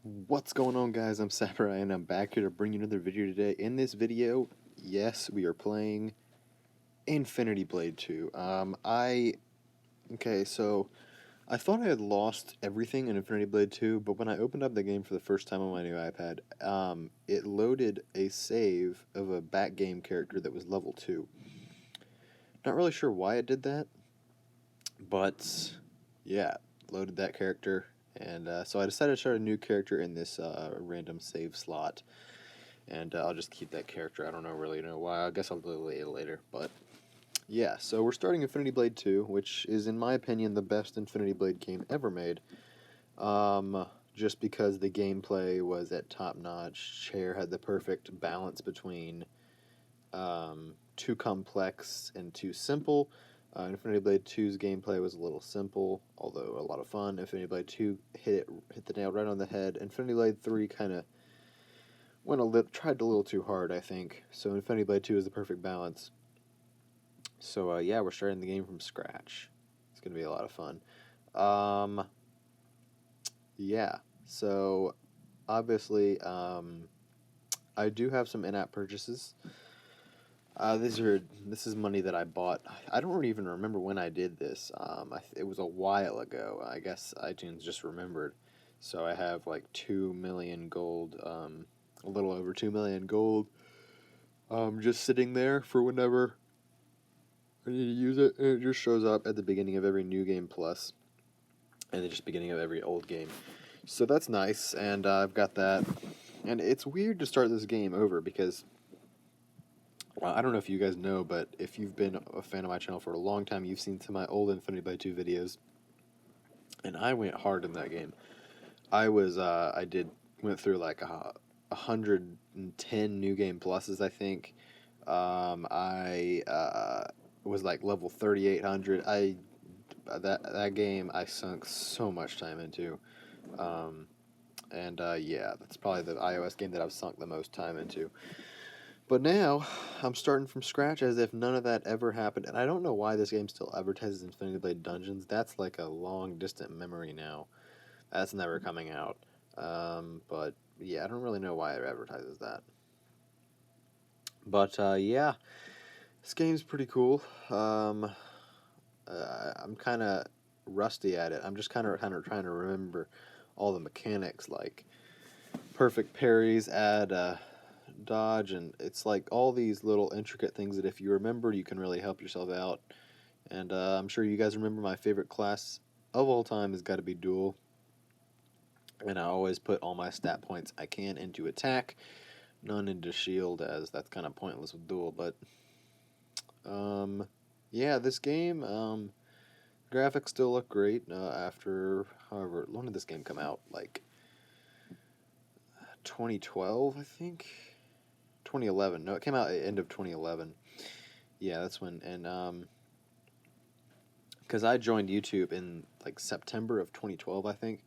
What's going on, guys? I'm Samurai and I'm back here to bring you another video today. In this video, yes, we are playing Infinity Blade 2. So I thought I had lost everything in Infinity Blade 2, but when I opened up the game for the first time on my new iPad, it loaded a save of a back game character that was level 2. Not really sure why it did that, but yeah, loaded that character. And so I decided to start a new character in this random save slot. And I'll just keep that character. I don't really know why. I guess I'll delete it later. But yeah, so we're starting Infinity Blade 2, which is, in my opinion, the best Infinity Blade game ever made. Just because the gameplay was at top notch. Chair had the perfect balance between too complex and too simple. Infinity Blade 2's gameplay was a little simple, although a lot of fun. Infinity Blade 2 hit the nail right on the head. Infinity Blade 3 kind of tried a little too hard, I think. So Infinity Blade 2 is the perfect balance. So yeah, we're starting the game from scratch. It's gonna be a lot of fun. Yeah. So obviously, I do have some in-app purchases. This is money that I bought. I don't even remember when I did this. It was a while ago. I guess iTunes just remembered. So I have like 2 million gold, a little over 2 million gold, just sitting there for whenever I need to use it. And it just shows up at the beginning of every new game plus, and the just beginning of every old game. So that's nice, and I've got that. And it's weird to start this game over because, well, I don't know if you guys know, but if you've been a fan of my channel for a long time, you've seen some of my old Infinity Blade 2 videos, and I went hard in that game. Went through like 110 new game pluses, I think. I was like level 3800. That game I sunk so much time into. Yeah, that's probably the iOS game that I've sunk the most time into. But now, I'm starting from scratch as if none of that ever happened, and I don't know why this game still advertises Infinity Blade Dungeons. That's like a long, distant memory now. That's never coming out. But yeah, I don't really know why it advertises that. But yeah, this game's pretty cool. I'm kind of rusty at it. I'm just kind of trying to remember all the mechanics, like perfect parries, add dodge, and it's like all these little intricate things that if you remember, you can really help yourself out. And I'm sure you guys remember my favorite class of all time has got to be Duel. And I always put all my stat points I can into attack, none into shield, as that's kind of pointless with Duel. But yeah, this game, graphics still look great after, however, when did this game come out? Like 2012, I think? 2011. No, it came out at the end of 2011. Yeah, that's when, and because I joined YouTube in like September of 2012, I think,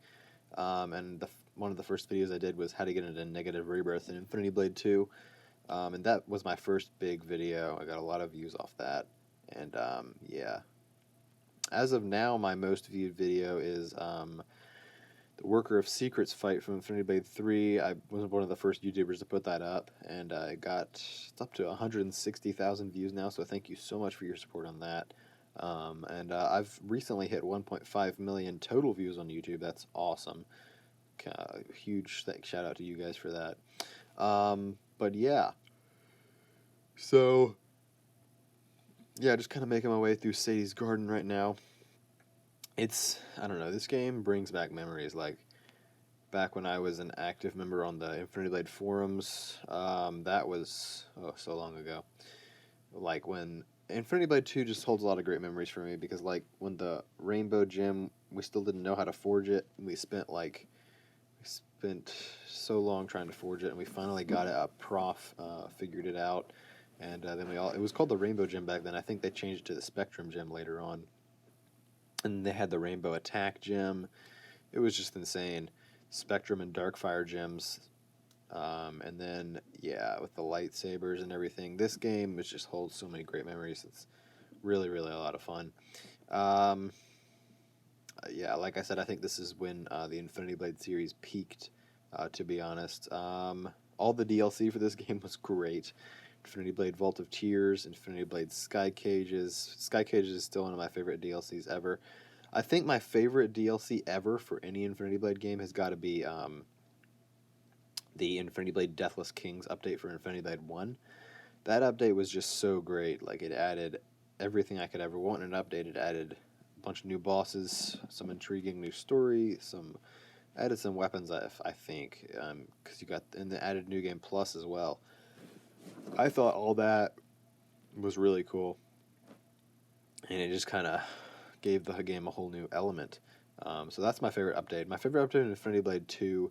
and one of the first videos I did was how to get into negative rebirth in Infinity Blade 2, and that was my first big video. I got a lot of views off that, and yeah. As of now, my most viewed video is the Worker of Secrets fight from Infinity Blade 3. I was one of the first YouTubers to put that up, and it's up to 160,000 views now, so thank you so much for your support on that. And I've recently hit 1.5 million total views on YouTube. That's awesome. Huge shout out to you guys for that. But yeah. So, yeah, just kind of making my way through Sadie's Garden right now. I don't know, this game brings back memories, like back when I was an active member on the Infinity Blade forums. That was, so long ago. Like when Infinity Blade 2 just holds a lot of great memories for me, because like when the Rainbow Gem, we still didn't know how to forge it. We spent so long trying to forge it, and we finally got it. A prof figured it out, and then it was called the Rainbow Gem back then. I think they changed it to the Spectrum Gem later on. And they had the Rainbow Attack Gem. It was just insane. Spectrum and Darkfire gems. And then, yeah, with the lightsabers and everything. This game just holds so many great memories. It's really, really a lot of fun. Yeah, like I said, I think this is when the Infinity Blade series peaked. to be honest. All the DLC for this game was great. Infinity Blade Vault of Tears, Infinity Blade Sky Cages. Sky Cages is still one of my favorite DLCs ever. I think my favorite DLC ever for any Infinity Blade game has got to be the Infinity Blade Deathless Kings update for Infinity Blade 1. That update was just so great. Like, it added everything I could ever want in an update. It added a bunch of new bosses, some intriguing new story, some added some weapons, I think, because you got, and the added New Game Plus as well. I thought all that was really cool, and it just kind of gave the game a whole new element. So that's my favorite update. My favorite update in Infinity Blade 2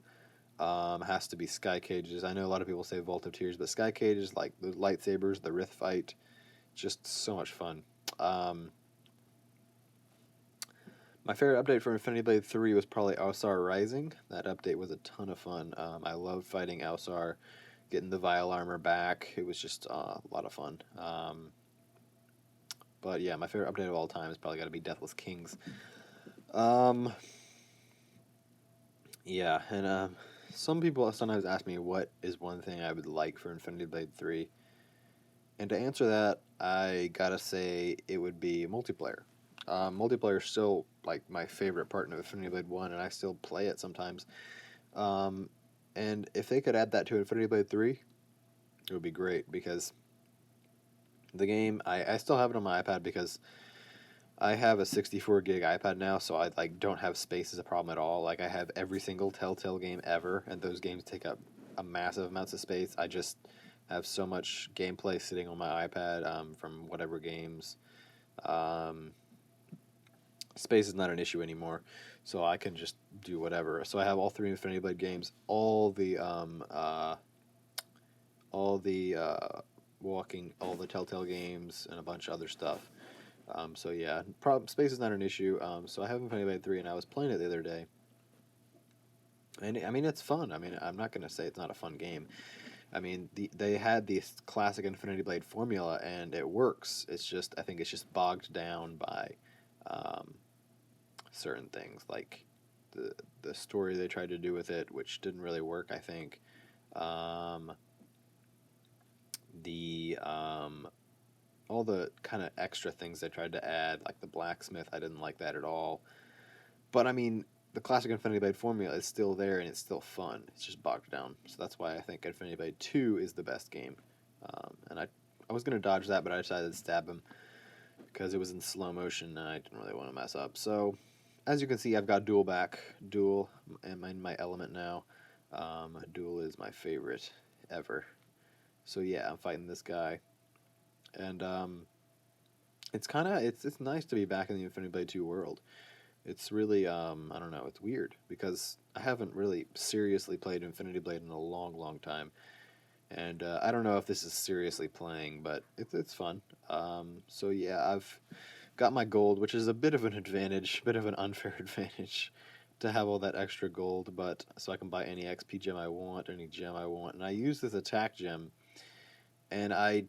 has to be Sky Cages. I know a lot of people say Vault of Tears, but Sky Cages, like the lightsabers, the Rith fight, just so much fun. My favorite update for Infinity Blade 3 was probably Alsar Rising. That update was a ton of fun. I loved fighting Alsar, getting the Vile Armor back. It was just a lot of fun. But yeah, my favorite update of all time is probably got to be Deathless Kings. Yeah, and some people sometimes ask me what is one thing I would like for Infinity Blade 3. And to answer that, I gotta say it would be multiplayer. Multiplayer is still like my favorite part of Infinity Blade 1, and I still play it sometimes. And if they could add that to Infinity Blade 3, it would be great, because the game, I still have it on my iPad because I have a 64 gig iPad now, so I like don't have space as a problem at all. Like, I have every single Telltale game ever, and those games take up a massive amounts of space. I just have so much gameplay sitting on my iPad from whatever games. Space is not an issue anymore, so I can just do whatever. So I have all three Infinity Blade games, all the all the Telltale games, and a bunch of other stuff. So yeah, space is not an issue. So I have Infinity Blade 3, and I was playing it the other day, and I mean, it's fun. I mean, I'm not gonna say it's not a fun game. I mean, they had the classic Infinity Blade formula, and it works. It's just, I think it's just bogged down by certain things, like the story they tried to do with it, which didn't really work, I think. The all the kind of extra things they tried to add, like the blacksmith, I didn't like that at all. But I mean, the classic Infinity Blade formula is still there, and it's still fun. It's just bogged down. So that's why I think Infinity Blade 2 is the best game. And I was going to dodge that, but I decided to stab him because it was in slow motion, and I didn't really want to mess up. So, as you can see, I've got Duel back. Duel, am in my element now. Duel is my favorite ever. So yeah, I'm fighting this guy. And it's it's nice to be back in the Infinity Blade 2 world. It's really, I don't know, it's weird, because I haven't really seriously played Infinity Blade in a long, long time. And I don't know if this is seriously playing, but it's fun. So yeah, I've got my gold, which is a bit of an advantage, bit of an unfair advantage, to have all that extra gold, but so I can buy any XP gem I want, any gem I want. And I use this attack gem, and I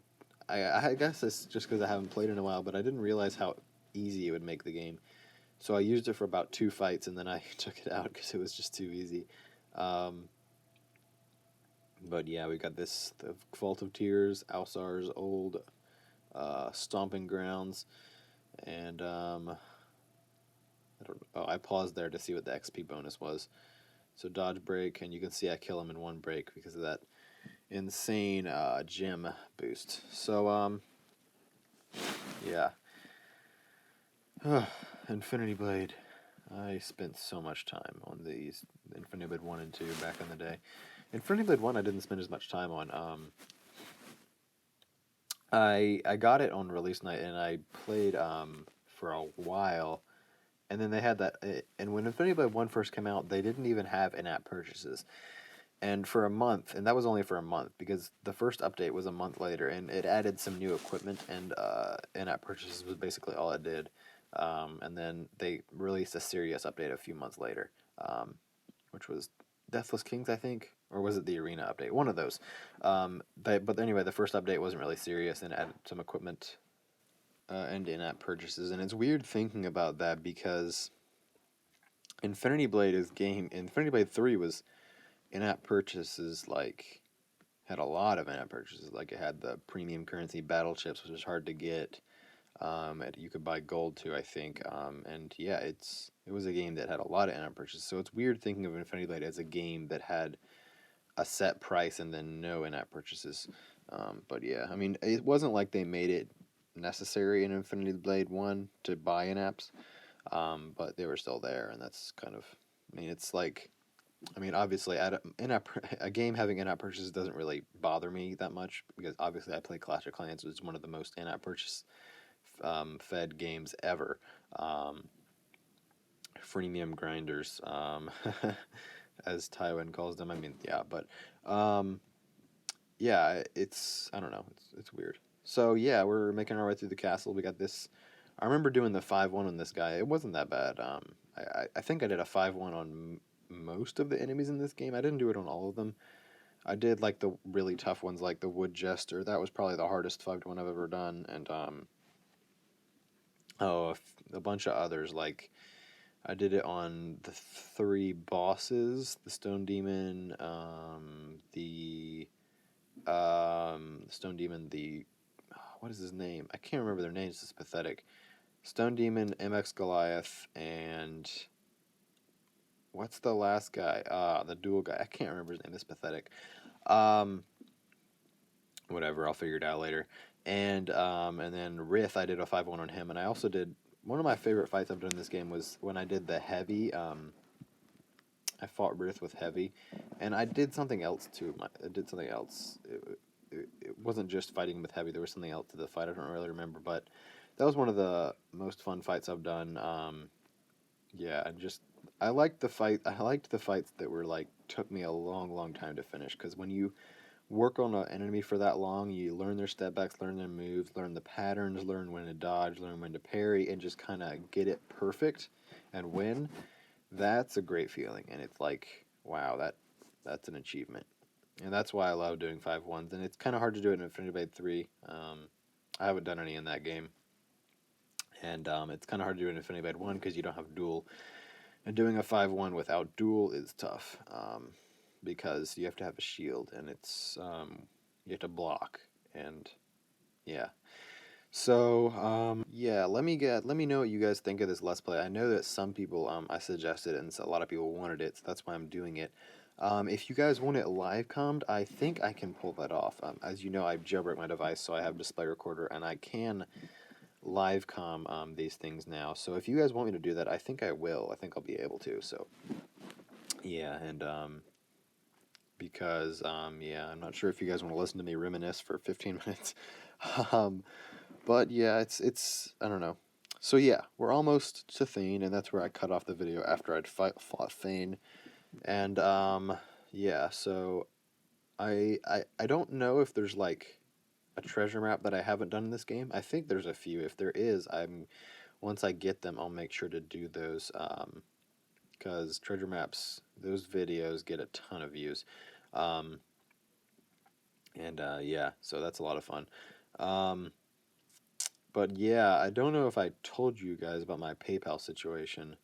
guess it's just because I haven't played in a while, but I didn't realize how easy it would make the game. So I used it for about 2 fights, and then I took it out because it was just too easy. But yeah, we got this, the Vault of Tears, Alsar's old stomping grounds, and I paused there to see what the XP bonus was. So dodge break, and you can see I kill him in 1 break because of that insane gem boost. So yeah. Infinity Blade. I spent so much time on these Infinity Blade 1 and 2 back in the day. Infinity Blade 1 I didn't spend as much time on. I got it on release night, and I played for a while, and then they had that, and when Infinity Blade 1 first came out, they didn't even have in-app purchases. And for a month, and that was only for a month, because the first update was a month later, and it added some new equipment, and in-app purchases was basically all it did. And then they released a serious update a few months later, which was Deathless Kings, I think, or was it the Arena update? One of those. But anyway, the first update wasn't really serious and added some equipment and in-app purchases. And it's weird thinking about that, because Infinity Blade 3 was in-app purchases, like, had a lot of in-app purchases. Like, it had the premium currency battle chips, which is hard to get. And you could buy gold too, I think. And yeah, it was a game that had a lot of in-app purchases. So it's weird thinking of Infinity Blade as a game that had a set price and then no in-app purchases. But yeah, I mean, it wasn't like they made it necessary in Infinity Blade 1 to buy in-apps, but they were still there, and that's kind of, I mean, it's like, I mean, obviously, in-app a game having in-app purchases doesn't really bother me that much because obviously I play Clash of Clans, which is one of the most in-app purchase fed games ever. Um, Freemium grinders, as Tywin calls them. I mean, yeah, but um, yeah, it's, I don't know, it's weird. So yeah, we're making our way through the castle. We got this. I remember doing the 5-1 on this guy. It wasn't that bad. I think I did a 5-1 on most of the enemies in this game. I didn't do it on all of them. I did like the really tough ones, like the Wood Jester. That was probably the hardest 5-1 I've ever done, and a bunch of others. Like I did it on the 3 bosses: the Stone Demon, Stone Demon, what is his name? I can't remember their names. It's pathetic. Stone Demon, MX Goliath, and what's the last guy? The dual guy. I can't remember his name. It's pathetic. Um, Whatever. I'll figure it out later. And then Rith, I did a 5-1 on him, and I also did one of my favorite fights I've done in this game was when I did the heavy. I fought Rith with heavy, and I did something else too. I did something else. It wasn't just fighting with heavy. There was something else to the fight. I don't really remember, but that was one of the most fun fights I've done. Yeah, I liked the fight. I liked the fights that were like took me a long, long time to finish. Because when you work on an enemy for that long, you learn their step backs, learn their moves, learn the patterns, learn when to dodge, learn when to parry, and just kind of get it perfect and win. That's a great feeling, and it's like, wow, that's an achievement, and that's why I love doing 5-1s. And it's kind of hard to do it in Infinity Blade 3. I haven't done any in that game, and it's kind of hard to do in Infinity Blade 1 because you don't have duel, and doing a 5-1 without duel is tough, because you have to have a shield, and it's you have to block, and yeah. So, yeah, let me know what you guys think of this Let's Play. I know that some people, I suggested it, and a lot of people wanted it, so that's why I'm doing it. If you guys want it live commed, I think I can pull that off. As you know, I've jailbroke my device, so I have display recorder, and I can live com these things now. So if you guys want me to do that, I think I will. I think I'll be able to. So, yeah, and because yeah, I'm not sure if you guys want to listen to me reminisce for 15 minutes. um, But yeah, it's I don't know. So yeah, we're almost to Thane, and that's where I cut off the video after I'd fought Thane. And yeah, so I don't know if there's like a treasure map that I haven't done in this game. I think there's a few. If there is, once I get them, I'll make sure to do those. Because treasure maps, those videos get a ton of views. Um, and yeah, so that's a lot of fun. Um, But yeah, I don't know if I told you guys about my PayPal situation,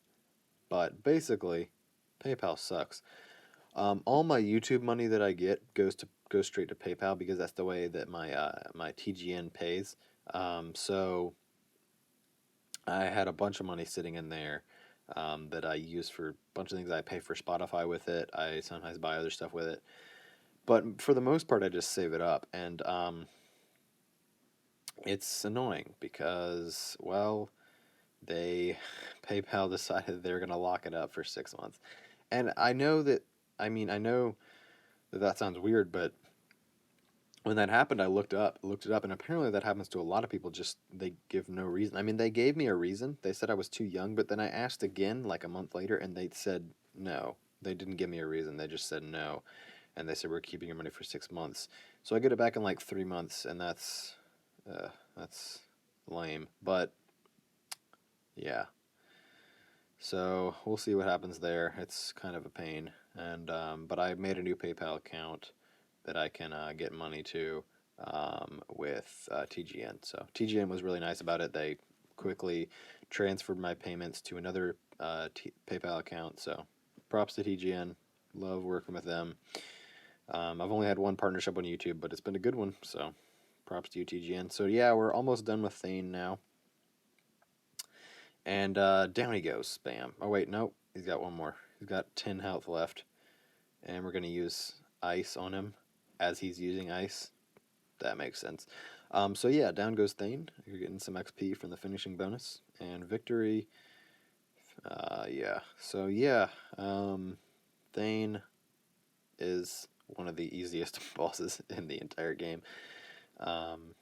but basically, PayPal sucks. All my YouTube money that I get goes straight to PayPal because that's the way that my TGN pays. So I had a bunch of money sitting in there that I use for a bunch of things. I pay for Spotify with it. I sometimes buy other stuff with it, but for the most part, I just save it up, and it's annoying because, well, they PayPal decided they're going to lock it up for 6 months. And I know that, I mean, I know that that sounds weird, but when that happened, I looked it up, and apparently that happens to a lot of people. Just they give no reason. I mean, they gave me a reason. They said I was too young, but then I asked again like a month later, and they said no. They didn't give me a reason. They just said no, and they said we're keeping your money for 6 months. So I get it back in like 3 months, and that's lame. But yeah. So we'll see what happens there. It's kind of a pain, and but I made a new PayPal account that I can get money to with TGN. So TGN was really nice about it. They quickly transferred my payments to another PayPal account. So props to TGN. Love working with them. I've only had one partnership on YouTube, but it's been a good one, so props to you, TGN. So yeah, we're almost done with Thane now. And down he goes, bam. Oh wait, nope, he's got one more. He's got 10 health left. And we're going to use ice on him as he's using ice. That makes sense. So yeah, down goes Thane. You're getting some XP from the finishing bonus. And victory, yeah. So yeah, Thane is one of the easiest bosses in the entire game.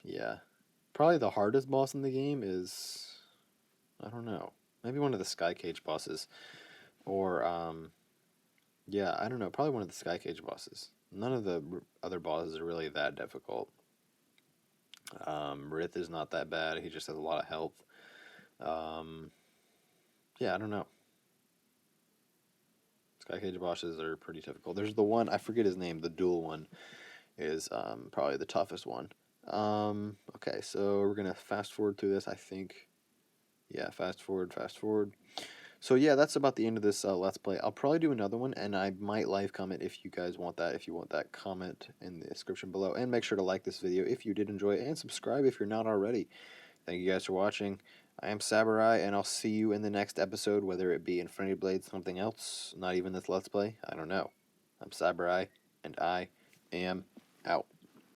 Yeah. Probably the hardest boss in the game is, I don't know, maybe one of the Sky Cage bosses. Or, yeah, I don't know, probably one of the Sky Cage bosses. None of the other bosses are really that difficult. Rith is not that bad, he just has a lot of health. Yeah, I don't know. Sky Cage bosses are pretty difficult. There's the one, I forget his name, the dual one is probably the toughest one. Okay, so we're going to fast forward through this, I think. Yeah, fast forward. So yeah, that's about the end of this Let's Play. I'll probably do another one, and I might live comment if you guys want that. If you want that, comment in the description below. And make sure to like this video if you did enjoy it, and subscribe if you're not already. Thank you guys for watching. I am Samurai, and I'll see you in the next episode, whether it be Infinity Blade, something else, not even this Let's Play. I don't know. I'm Samurai, and I am out.